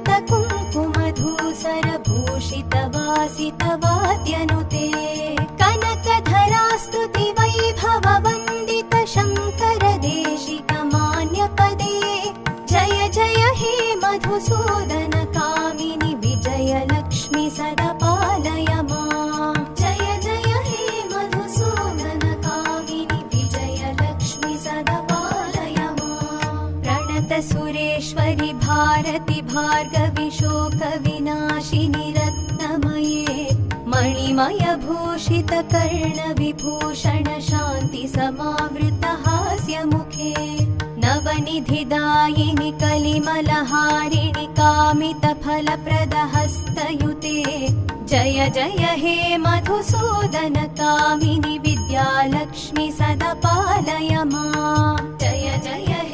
कुङ्कुमधूसरभूषितवासितवाद्यनुते कनकधरास्तुति वैभववन्दित शङ्कर देशिकमान्यपदे जय जय हे मधुसूदन कामिनि विजयलक्ष्मि सदा पालय माम् जय जय हे मधुसूदन कामिनि विजयलक्ष्मि सदा पालय माम् प्रणत सुरेश्वरि भारति भार्गवि शोकविनाशिनि रत्नमये मणिमय भूषित कर्ण विभूषण शान्ति समावृत हास्यमुखे नवनिधिदायिनि कलिमलहारिणि कामित फलप्रद हस्तयुते जय जय हे मधुसूदन कामिनि विद्यालक्ष्मि सदा पालय माम् जय जय हे